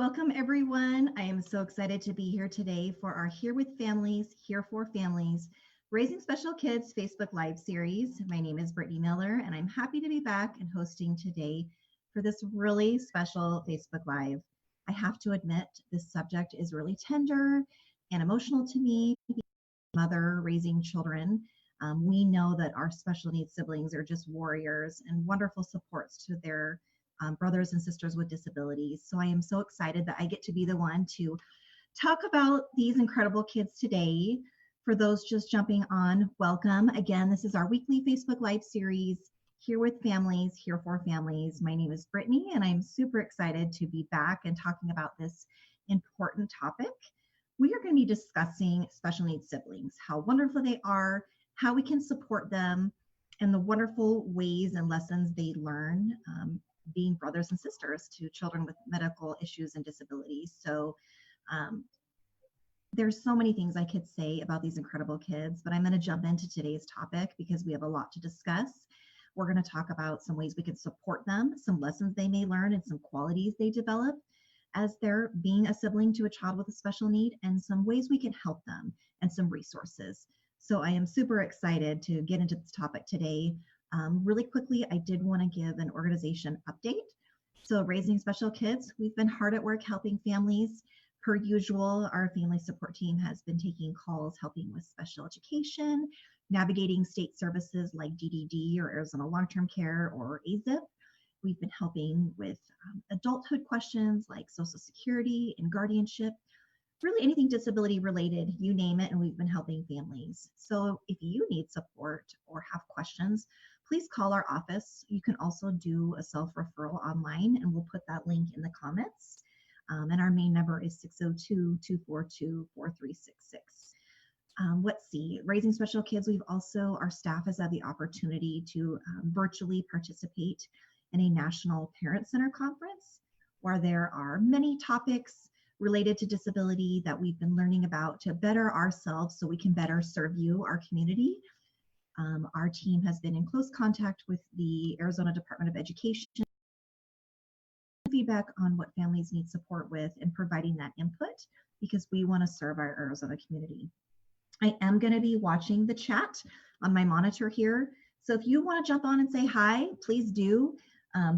Welcome, everyone. I am so excited to be here today for our Here with Families, Here for Families, Raising Special Kids Facebook Live series. My name is Brittany Miller, and I'm happy to be back and hosting today for this really special Facebook Live. I have to admit, this subject is really tender and emotional to me. Mother raising children, we know that our special needs siblings are just warriors and wonderful supports to their brothers and sisters with disabilities. So I am so excited that I get to be the one to talk about these incredible kids today. For those just jumping on, welcome. Again, this is our weekly Facebook Live series, Here with Families, Here for Families. My name is Brittany, and I'm super excited to be back and talking about this important topic. We are going to be discussing special needs siblings, how wonderful they are, how we can support them, and the wonderful ways and lessons they learn being brothers and sisters to children with medical issues and disabilities. So there's so many things I could say about these incredible kids, but I'm going to jump into today's topic because we have a lot to discuss. We're going to talk about some ways we can support them, some lessons they may learn, and some qualities they develop as they're being a sibling to a child with a special need, and some ways we can help them and some resources. So I am super excited to get into this topic today. Really quickly, I did want to give an organization update. So Raising Special Kids, we've been hard at work helping families. Per usual, our family support team has been taking calls, helping with special education, navigating state services like DDD or Arizona Long-Term Care or AZIP. We've been helping with adulthood questions like Social Security and guardianship, really anything disability related, you name it, and we've been helping families. So if you need support or have questions, please call our office. You can also do a self-referral online, and we'll put that link in the comments. And our main number is 602-242-4366. Let's see, Raising Special Kids, our staff has had the opportunity to virtually participate in a national parent center conference where there are many topics related to disability that we've been learning about to better ourselves so we can better serve you, our community. Our team has been in close contact with the Arizona Department of Education, feedback on what families need support with and providing that input because we want to serve our Arizona community. I am going to be watching the chat on my monitor here. So if you want to jump on and say hi, please do.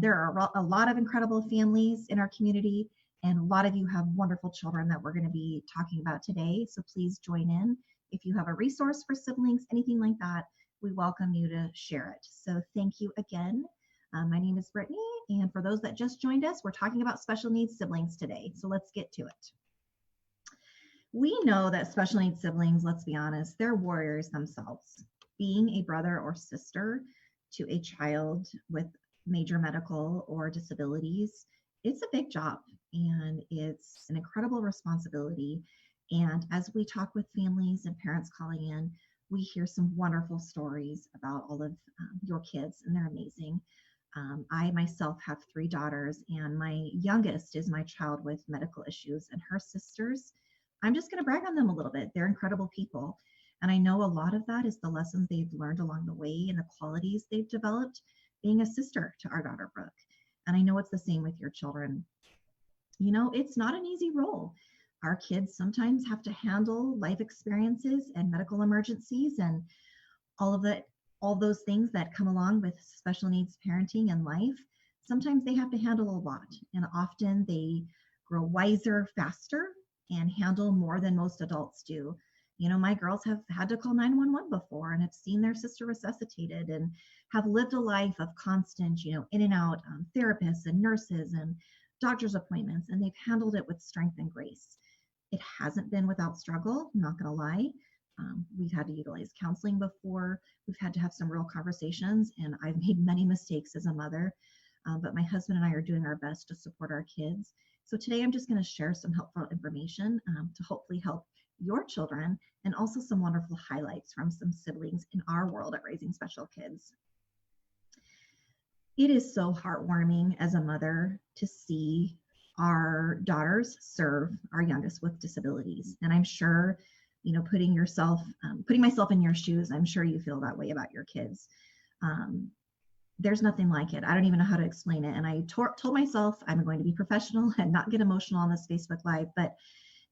There are a lot of incredible families in our community, and a lot of you have wonderful children that we're going to be talking about today. So please join in. If you have a resource for siblings, anything like that, we welcome you to share it. So thank you again. My name is Brittany, and for those that just joined us, we're talking about special needs siblings today. So let's get to it. We know that special needs siblings, let's be honest, they're warriors themselves. Being a brother or sister to a child with major medical or disabilities, it's a big job and it's an incredible responsibility. And as we talk with families and parents calling in, we hear some wonderful stories about all of your kids, and they're amazing. I myself have 3 daughters, and my youngest is my child with medical issues, and her sisters, I'm just going to brag on them a little bit. They're incredible people. And I know a lot of that is the lessons they've learned along the way and the qualities they've developed being a sister to our daughter, Brooke. And I know it's the same with your children. You know, it's not an easy role. Our kids sometimes have to handle life experiences and medical emergencies and all those things that come along with special needs parenting and life. Sometimes they have to handle a lot, and often they grow wiser faster and handle more than most adults do. You know, my girls have had to call 911 before and have seen their sister resuscitated and have lived a life of constant, in and out therapists and nurses and doctor's appointments, and they've handled it with strength and grace. It hasn't been without struggle, I'm not going to lie. We've had to utilize counseling before. We've had to have some real conversations, and I've made many mistakes as a mother, but my husband and I are doing our best to support our kids. So today I'm just going to share some helpful information to hopefully help your children, and also some wonderful highlights from some siblings in our world at Raising Special Kids. It is so heartwarming as a mother to see our daughters serve our youngest with disabilities. And I'm sure, putting myself in your shoes, I'm sure you feel that way about your kids. there's nothing like it. I don't even know how to explain it. And I told myself I'm going to be professional and not get emotional on this Facebook Live, but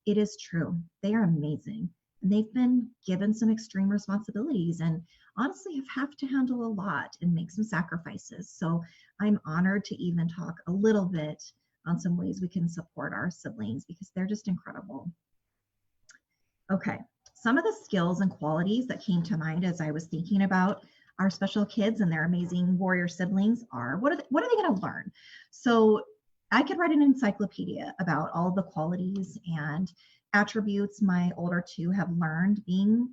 it is true. They are amazing. And they've been given some extreme responsibilities and honestly have to handle a lot and make some sacrifices. So I'm honored to even talk a little bit on some ways we can support our siblings because they're just incredible. Okay, some of the skills and qualities that came to mind as I was thinking about our special kids and their amazing warrior siblings are, what are they going to learn? So I could write an encyclopedia about all the qualities and attributes my older two have learned being,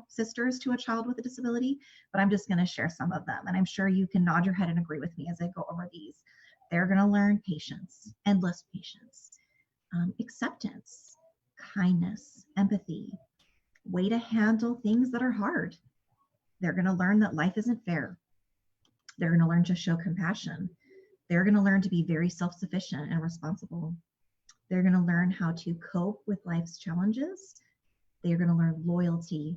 sisters to a child with a disability, but I'm just going to share some of them. And I'm sure you can nod your head and agree with me as I go over these. They're going to learn patience, endless patience, acceptance, kindness, empathy, way to handle things that are hard. They're going to learn that life isn't fair. They're going to learn to show compassion. They're going to learn to be very self-sufficient and responsible. They're going to learn how to cope with life's challenges. They're going to learn loyalty.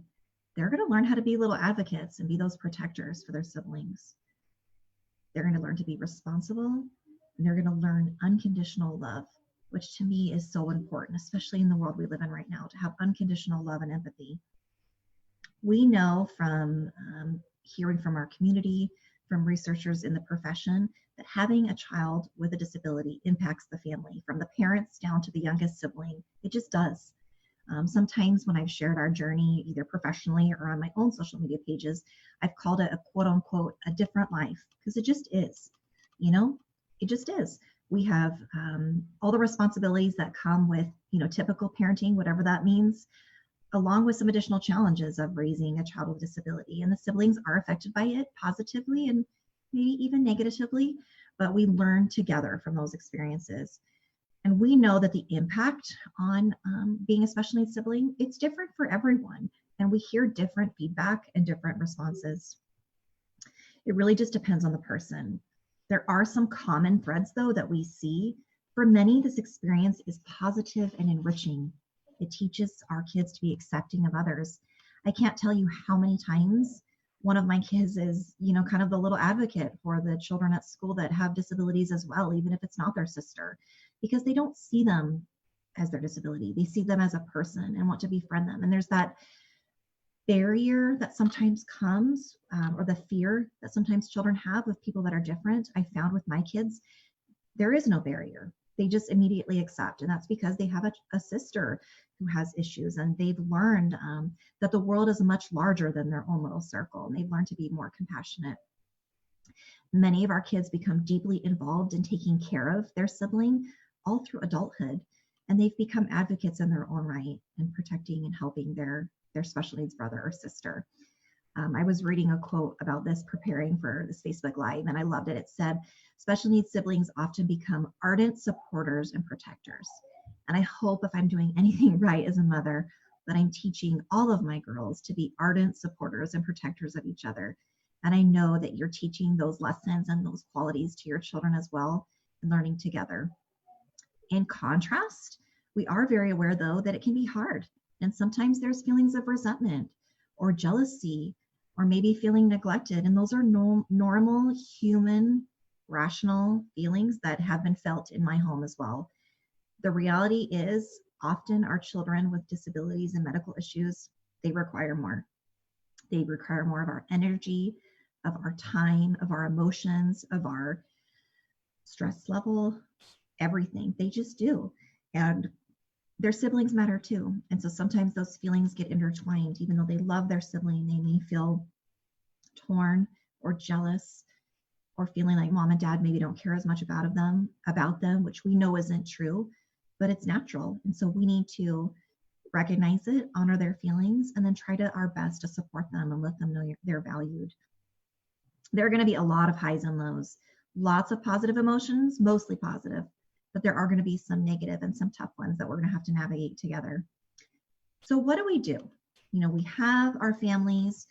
They're going to learn how to be little advocates and be those protectors for their siblings. They're going to learn to be responsible, and they're going to learn unconditional love, which to me is so important, especially in the world we live in right now, to have unconditional love and empathy. We know from hearing from our community, from researchers in the profession, that having a child with a disability impacts the family, from the parents down to the youngest sibling. It just does. Sometimes when I've shared our journey, either professionally or on my own social media pages, I've called it a quote unquote, a different life, because it just is, it just is. We have all the responsibilities that come with, typical parenting, whatever that means, along with some additional challenges of raising a child with a disability. And the siblings are affected by it positively and maybe even negatively, but we learn together from those experiences. And we know that the impact on being a special needs sibling, it's different for everyone. And we hear different feedback and different responses. It really just depends on the person. There are some common threads, though, that we see. For many, this experience is positive and enriching. It teaches our kids to be accepting of others. I can't tell you how many times one of my kids is, kind of the little advocate for the children at school that have disabilities as well, even if it's not their sister, because they don't see them as their disability. They see them as a person and want to befriend them. And there's that barrier that sometimes comes, or the fear that sometimes children have of people that are different. I found with my kids, there is no barrier. They just immediately accept. And that's because they have a sister who has issues, and they've learned that the world is much larger than their own little circle, and they've learned to be more compassionate. Many of our kids become deeply involved in taking care of their sibling all through adulthood, and they've become advocates in their own right and protecting and helping their special needs brother or sister. I was reading a quote about this preparing for this Facebook Live, and I loved it. It said, special needs siblings often become ardent supporters and protectors. And I hope if I'm doing anything right as a mother, that I'm teaching all of my girls to be ardent supporters and protectors of each other. And I know that you're teaching those lessons and those qualities to your children as well, and learning together. In contrast, we are very aware, though, that it can be hard. And sometimes there's feelings of resentment or jealousy, or maybe feeling neglected. And those are normal, human, rational feelings that have been felt in my home as well. The reality is, often our children with disabilities and medical issues, they require more. They require more of our energy, of our time, of our emotions, of our stress level, everything. They just do. And their siblings matter too. And so sometimes those feelings get intertwined. Even though they love their sibling, they may feel torn or jealous, or feeling like mom and dad maybe don't care as much about them, which we know isn't true, but it's natural. And so we need to recognize it, honor their feelings, and then try our best to support them and let them know they're valued. There are going to be a lot of highs and lows, lots of positive emotions, mostly positive, but there are going to be some negative and some tough ones that we're going to have to navigate together. So what do? We have our families,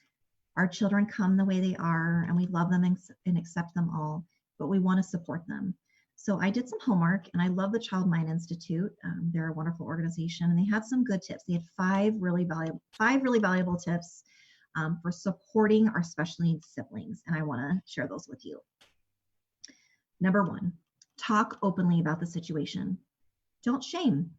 our children come the way they are, and we love them and accept them all, but we want to support them. So I did some homework, and I love the Child Mind Institute. They're a wonderful organization, and they had some good tips. They had five really valuable tips for supporting our special needs siblings. And I want to share those with you. Number 1, talk openly about the situation. Don't shame.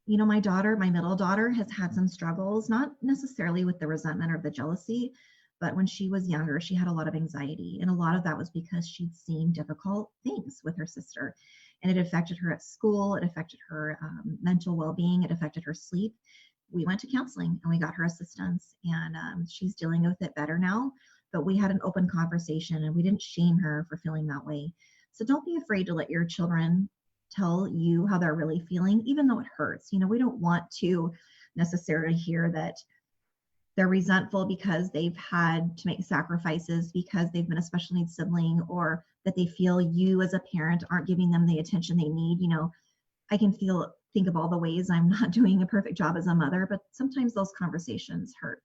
My daughter, my middle daughter, has had some struggles, not necessarily with the resentment or the jealousy, but when she was younger, she had a lot of anxiety. And a lot of that was because she'd seen difficult things with her sister. And it affected her at school. It affected her mental well-being. It affected her sleep. We went to counseling and we got her assistance, and she's dealing with it better now. But we had an open conversation and we didn't shame her for feeling that way. So don't be afraid to let your children tell you how they're really feeling, even though it hurts. We don't want to necessarily hear that they're resentful because they've had to make sacrifices because they've been a special needs sibling, or that they feel you as a parent aren't giving them the attention they need. I can think of all the ways I'm not doing a perfect job as a mother, but sometimes those conversations hurt.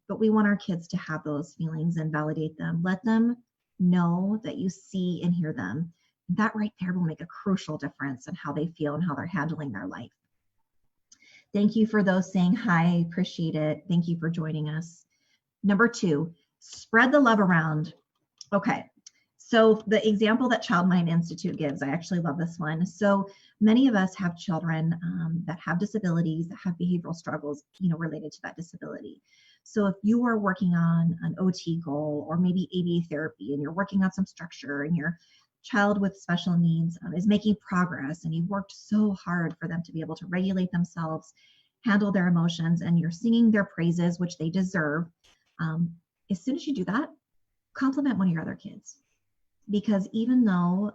But we want our kids to have those feelings and validate them. Let them know that you see and hear them. That right there will make a crucial difference in how they feel and how they're handling their life. Thank you for those saying hi. Appreciate it. Thank you for joining us. Number 2, spread the love around. Okay. So the example that Child Mind Institute gives, I actually love this one. So many of us have children that have disabilities, that have behavioral struggles, related to that disability. So if you are working on an OT goal or maybe ABA therapy, and you're working on some structure, and your child with special needs is making progress, and you've worked so hard for them to be able to regulate themselves, handle their emotions, and you're singing their praises, which they deserve, as soon as you do that, compliment one of your other kids. Because even though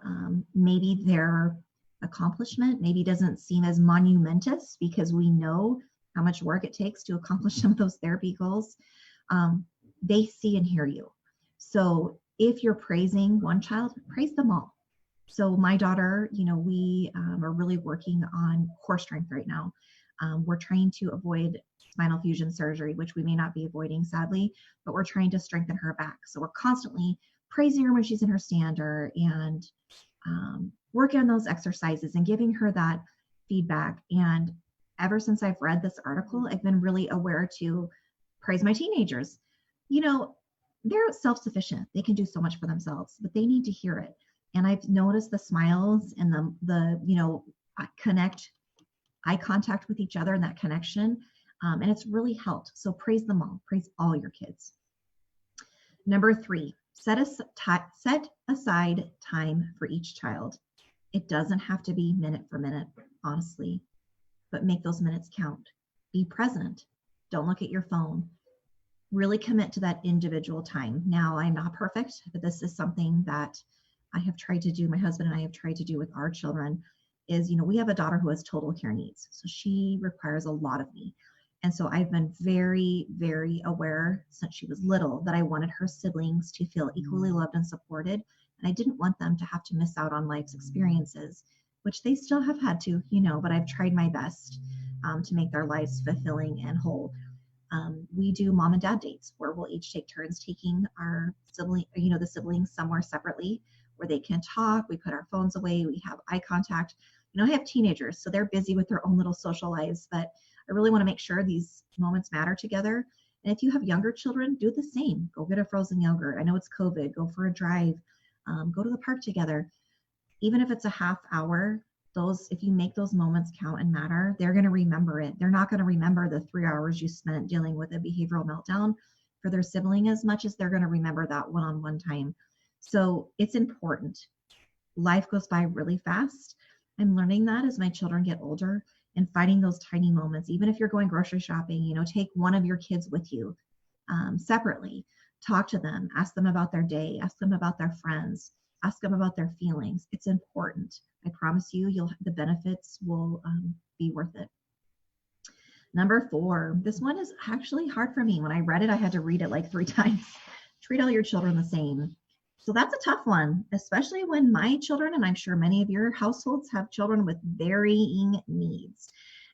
maybe their accomplishment maybe doesn't seem as monumentous, because we know how much work it takes to accomplish some of those therapy goals, they see and hear you. So if you're praising one child, praise them all. So my daughter, we are really working on core strength right now. We're trying to avoid spinal fusion surgery, which we may not be avoiding, sadly, but we're trying to strengthen her back. So we're constantly praising her when she's in her stander, and working on those exercises and giving her that feedback. And ever since I've read this article, I've been really aware to praise my teenagers. They're self-sufficient. They can do so much for themselves, but they need to hear it. And I've noticed the smiles and the connect, eye contact with each other, and that connection. And it's really helped. So praise them all. Praise all your kids. Number 3, set aside time for each child. It doesn't have to be minute for minute, honestly, but make those minutes count. Be present. Don't look at your phone. Really commit to that individual time. Now, I'm not perfect, but this is something that I have tried to do, my husband and I have tried to do with our children, is, we have a daughter who has total care needs. So she requires a lot of me. And so I've been very, very aware since she was little that I wanted her siblings to feel equally loved and supported. And I didn't want them to have to miss out on life's experiences, which they still have had to, but I've tried my best to make their lives fulfilling and whole. We do mom and dad dates where we'll each take turns taking our sibling, the siblings somewhere separately where they can talk. We put our phones away. We have eye contact. I have teenagers, so they're busy with their own little social lives, but I really want to make sure these moments matter together. And if you have younger children, do the same. Go get a frozen yogurt. I know it's COVID. Go for a drive. Go to the park together. Even if it's a half hour, if you make those moments count and matter, they're going to remember it. They're not going to remember the 3 hours you spent dealing with a behavioral meltdown for their sibling as much as they're going to remember that one-on-one time. So it's important. Life goes by really fast. I'm learning that as my children get older, and finding those tiny moments. Even if you're going grocery shopping, take one of your kids with you separately. Talk to them. Ask them about their day. Ask them about their friends. Ask them about their feelings. It's important. I promise you, the benefits will be worth it. Number 4, this one is actually hard for me. When I read it, I had to read it like 3 times. Treat all your children the same. So that's a tough one, especially when my children, and I'm sure many of your households, have children with varying needs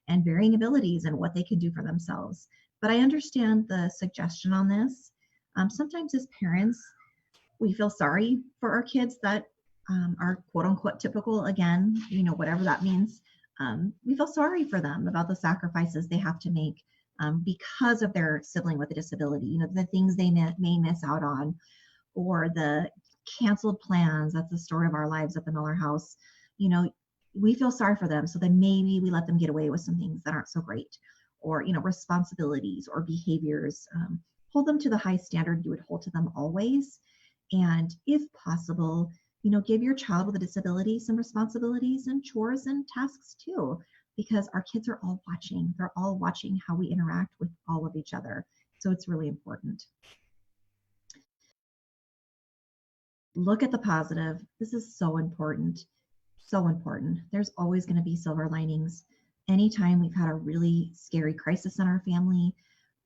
and varying abilities and what they can do for themselves. But I understand the suggestion on this. Sometimes as parents, we feel sorry for our kids that are quote unquote typical, again, whatever that means. We feel sorry for them about the sacrifices they have to make because of their sibling with a disability, you know, the things they may miss out on, or the canceled plans. That's the story of our lives at the Miller House. You know, we feel sorry for them. So then maybe we let them get away with some things that aren't so great, or, you know, responsibilities or behaviors. Hold them to the high standard you would hold to them always. And if possible, you know, give your child with a disability some responsibilities and chores and tasks too, because our kids are all watching. They're all watching how we interact with all of each other. So it's really important. Look at the positive. This is so important. So important. There's always going to be silver linings. Anytime we've had a really scary crisis in our family,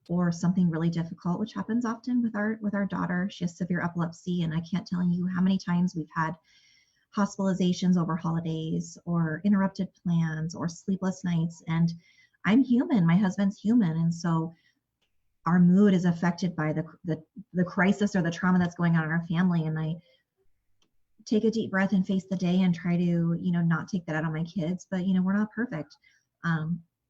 or something really difficult, which happens often with our daughter. She has severe epilepsy, and I can't tell you how many times we've had hospitalizations over holidays, or interrupted plans, or sleepless nights. And I'm human, my husband's human, and so our mood is affected by the crisis or the trauma that's going on in our family. And I take a deep breath and face the day and try to, you know, not take that out on my kids. But, you know, we're not perfect.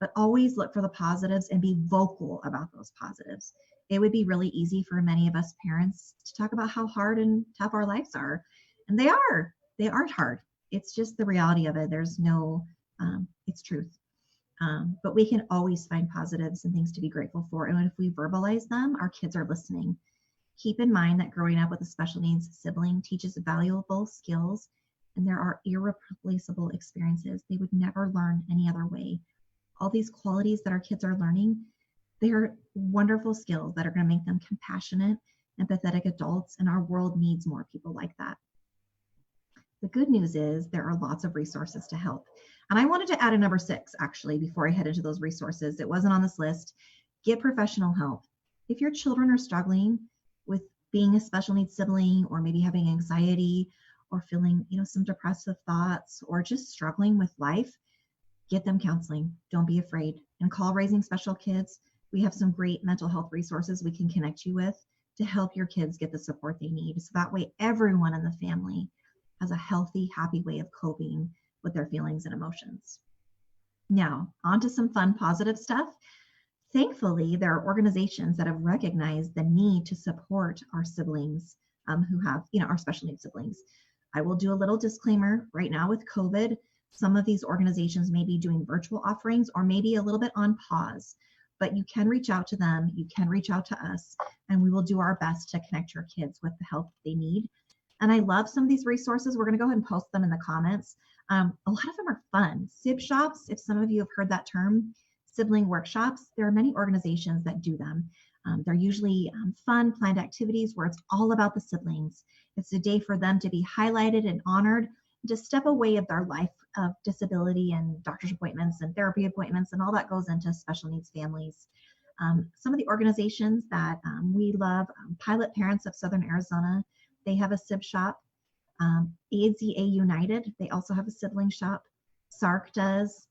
But always look for the positives and be vocal about those positives. It would be really easy for many of us parents to talk about how hard and tough our lives are. And they aren't hard. It's just the reality of it. There's no, it's truth. But we can always find positives and things to be grateful for. And if we verbalize them, our kids are listening. Keep in mind that growing up with a special needs sibling teaches valuable skills, and there are irreplaceable experiences they would never learn any other way. All these qualities that our kids are learning, they are wonderful skills that are going to make them compassionate, empathetic adults, and our world needs more people like that. The good news is there are lots of resources to help. And I wanted to add a number 6, actually, before I head into those resources. It wasn't on this list. Get professional help. If your children are struggling with being a special needs sibling, or maybe having anxiety, or feeling, you know, some depressive thoughts, or just struggling with life, get them counseling. Don't be afraid. And call Raising Special Kids. We have some great mental health resources we can connect you with to help your kids get the support they need. So that way everyone in the family has a healthy, happy way of coping with their feelings and emotions. Now, on to some fun, positive stuff. Thankfully, there are organizations that have recognized the need to support our siblings who have, you know, our special needs siblings. I will do a little disclaimer right now with COVID. Some of these organizations may be doing virtual offerings, or maybe a little bit on pause, but you can reach out to them. You can reach out to us, and we will do our best to connect your kids with the help they need. And I love some of these resources. We're going to go ahead and post them in the comments. A lot of them are fun. Sib shops, if some of you have heard that term, Sibling Workshops, there are many organizations that do them. They're usually fun, planned activities where it's all about the siblings. It's a day for them to be highlighted and honored, to step away of their life of disability and doctor's appointments and therapy appointments and all that goes into special needs families. Some of the organizations that we love, Pilot Parents of Southern Arizona, they have a sib shop. AZA United, they also have a sibling shop. SARC does.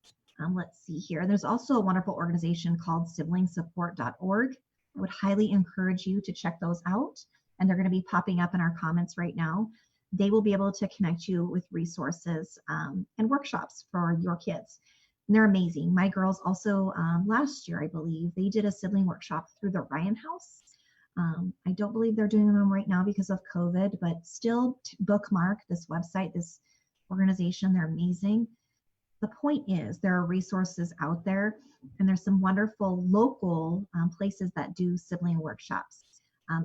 Let's see here. There's also a wonderful organization called siblingsupport.org. I would highly encourage you to check those out. And they're going to be popping up in our comments right now. They will be able to connect you with resources and workshops for your kids. And they're amazing. My girls also, last year, I believe, they did a sibling workshop through the Ryan House. I don't believe they're doing them right now because of COVID, but still bookmark this website, this organization. They're amazing. The point is there are resources out there, and there's some wonderful local places that do sibling workshops.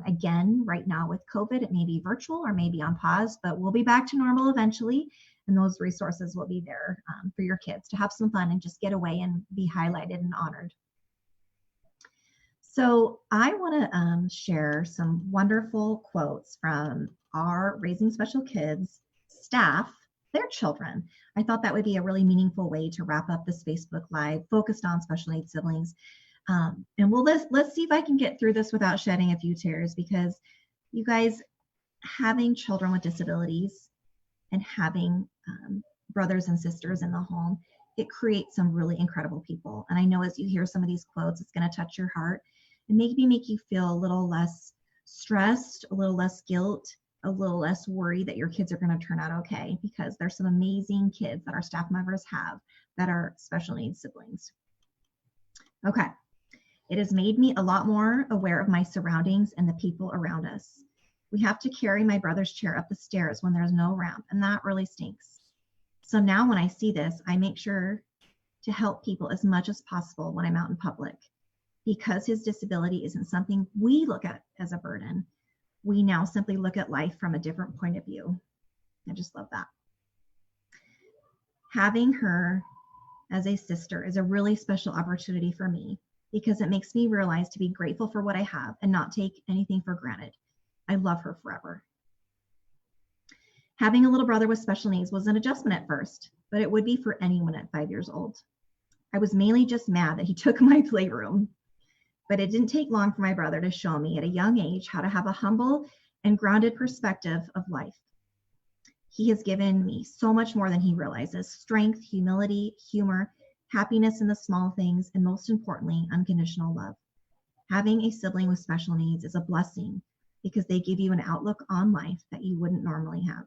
Again, right now with COVID, it may be virtual or maybe on pause, but we'll be back to normal eventually. And those resources will be there for your kids to have some fun and just get away and be highlighted and honored. So I want to share some wonderful quotes from our Raising Special Kids staff, their children. I thought that would be a really meaningful way to wrap up this Facebook Live focused on special needs siblings. And let's see if I can get through this without shedding a few tears, because you guys, having children with disabilities and having brothers and sisters in the home, it creates some really incredible people. And I know as you hear some of these quotes, it's going to touch your heart and maybe make you feel a little less stressed, a little less guilt, a little less worried that your kids are going to turn out okay, because there's some amazing kids that our staff members have that are special needs siblings. Okay. It has made me a lot more aware of my surroundings and the people around us. We have to carry my brother's chair up the stairs when there's no ramp, and that really stinks. So now when I see this, I make sure to help people as much as possible when I'm out in public. Because his disability isn't something we look at as a burden, we now simply look at life from a different point of view. I just love that. Having her as a sister is a really special opportunity for me because it makes me realize to be grateful for what I have and not take anything for granted. I love her forever. Having a little brother with special needs was an adjustment at first, but it would be for anyone at 5 years old. I was mainly just mad that he took my playroom, but it didn't take long for my brother to show me at a young age how to have a humble and grounded perspective of life. He has given me so much more than he realizes: strength, humility, humor, happiness in the small things, and most importantly, unconditional love. Having a sibling with special needs is a blessing because they give you an outlook on life that you wouldn't normally have.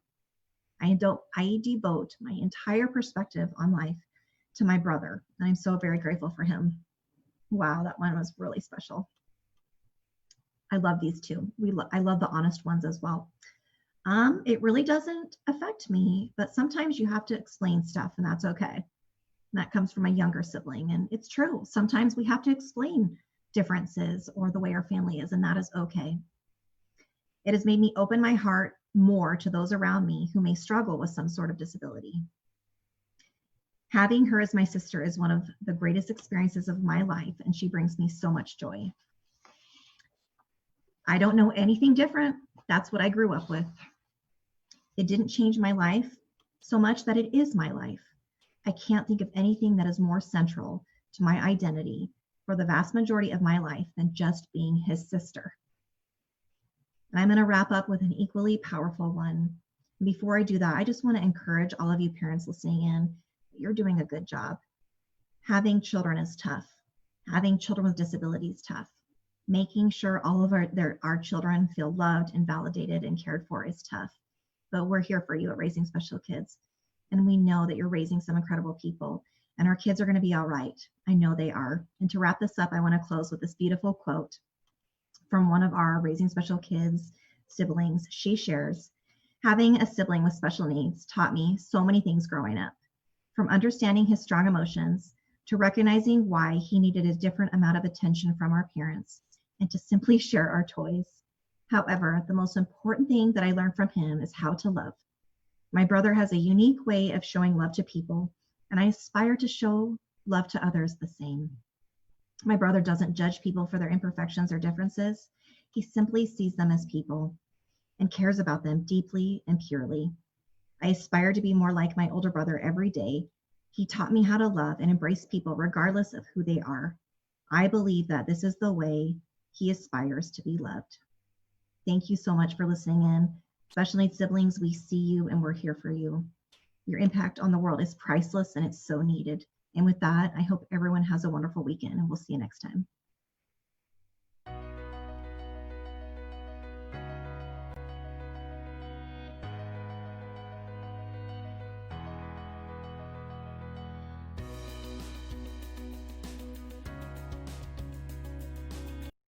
I devote my entire perspective on life to my brother, and I'm so very grateful for him. Wow, that one was really special. I love these two. I love the honest ones as well. It really doesn't affect me, but sometimes you have to explain stuff, and that's okay. And that comes from a younger sibling, and it's true. Sometimes we have to explain differences or the way our family is, and that is okay. It has made me open my heart more to those around me who may struggle with some sort of disability. Having her as my sister is one of the greatest experiences of my life, and she brings me so much joy. I don't know anything different. That's what I grew up with. It didn't change my life so much that it is my life. I can't think of anything that is more central to my identity for the vast majority of my life than just being his sister. And I'm going to wrap up with an equally powerful one. Before I do that, I just want to encourage all of you parents listening in. You're doing a good job. Having children is tough. Having children with disabilities is tough. Making sure all of our children feel loved and validated and cared for is tough. But we're here for you at Raising Special Kids. And we know that you're raising some incredible people. And our kids are going to be all right. I know they are. And to wrap this up, I want to close with this beautiful quote from one of our Raising Special Kids siblings. She shares, "Having a sibling with special needs taught me so many things growing up. From understanding his strong emotions to recognizing why he needed a different amount of attention from our parents, and to simply share our toys. However, the most important thing that I learned from him is how to love. My brother has a unique way of showing love to people, and I aspire to show love to others the same. My brother doesn't judge people for their imperfections or differences. He simply sees them as people and cares about them deeply and purely. I aspire to be more like my older brother every day. He taught me how to love and embrace people regardless of who they are. I believe that this is the way he aspires to be loved." Thank you so much for listening in. Special needs siblings, we see you and we're here for you. Your impact on the world is priceless and it's so needed. And with that, I hope everyone has a wonderful weekend, and we'll see you next time.